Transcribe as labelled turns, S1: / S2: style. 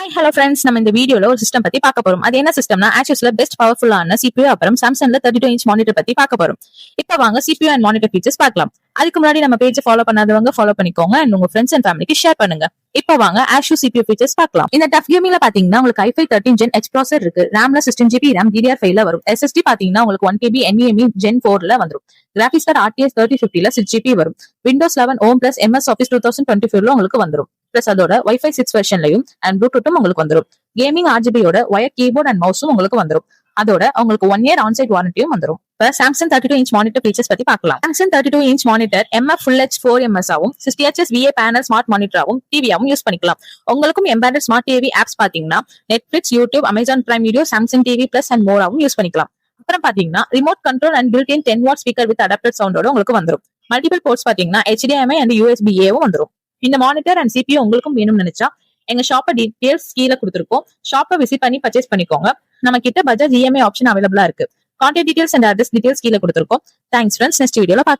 S1: Hi hello friends, நம்ம இந்த வீடியோல ஒரு சிஸ்டம் பத்தி பார்க்க போறோம். அது என்ன சிஸ்டம்னா ஆக்சுவஸ்ல பெஸ்ட் பவர்ஃபுல்லான CPU அப்புறம் சாம்சங்ல 32 இன்ச் மானிட்டர் பத்தி பார்க்க போறோம். இப்போ வாங்க CPU அண்ட் மானிட்டர் ஃபீச்சர்ஸ் பார்க்கலாம். அதுக்கு முன்னாடி நம்ம பேஜ் ஃபாலோ பண்ணாதவங்க ஃபாலோ பண்ணிக்கோங்க அண்ட் உங்க ஃப்ரெண்ட்ஸ் அண்ட் ஃபேமிலிக்கு ஷேர் பண்ணுங்க. இப்போ வாங்க ஆஷூஸ் CPU ஃபீச்சர்ஸ் பார்க்கலாம். இந்த டஃப் கேமிங்ல பாத்தீங்கன்னா உங்களுக்கு i5 13 Gen H ப்ராசஸர் இருக்கு. ரேம்ல 16GB RAM DDR5 ல வரும். SSD பாத்தீங்கன்னா உங்களுக்கு 1TB NVMe Gen 4 ல வந்துரும். கிராபிக்ஸ் கார்டு RTX 3050 ல 6GB வரும். Windows 11 Home plus MS Office 2024 ல உங்களுக்கு வந்துரும். பிளஸ் அதோட Wi-Fi 6 வெர்ஷன்லயும் அண்ட் ப்ளூடூத்தும் உங்களுக்கு வந்துரும். கேமிங் RGBயோட ஒயர் கீபோர்ட் அண்ட் மவுஸும் உங்களுக்கு வந்துரும். அதோட உங்களுக்கு 1 year ஆன்சைட் வாரண்டியும் வந்துரும். இப்ப சாம்சங் 32 இன்ச் மானிட்டர் ஃபீச்சர்ஸ் பத்தி பார்க்கலாம். Samsung 32 inch monitor MF Full H 4ms ஆவும் 60Hz VA பேனல் ஸ்மார்ட் மானிட்டராவும் டிவியாவும் யூஸ் பண்ணிக்கலாம். உங்களுக்கும் எம்பெடட் ஸ்மார்ட் டிவி ஆப்ஸ் பாத்தீங்கன்னா Netflix, YouTube, Amazon Prime video, Samsung TV plus and மோராவும் யூஸ் பண்ணிக்கலாம். அப்புறம் பாத்தீங்கன்னா remote control and built in 10 watt speaker with adapted சவுண்டோட உங்களுக்கு வந்துரும். மல்டிபிள் போர்ட்ஸ் பாத்தீங்கன்னா HDMI அண்ட் USB-Aவும் வந்துரும். இந்த மானிட்டர் அண்ட் CPU உங்களுக்கும் வேணும்னு நினைச்சா எங்க ஷாப்பை டீடைல்ஸ் கீழே கொடுத்துருக்கோம். ஷாப்பை விசிட் பண்ணி பர்ச்சேஸ் பண்ணிக்கோங்க. நம்ம கிட்ட பஜாஜ் EMI ஆப்ஷன் அவைலபிளா இருக்கு. Contact details and address details கீழே கொடுத்துருக்கோம். தேங்க்ஸ் ஃப்ரெண்ட்ஸ், நெக்ஸ்ட் வீடியோல பார்க்கலாம்.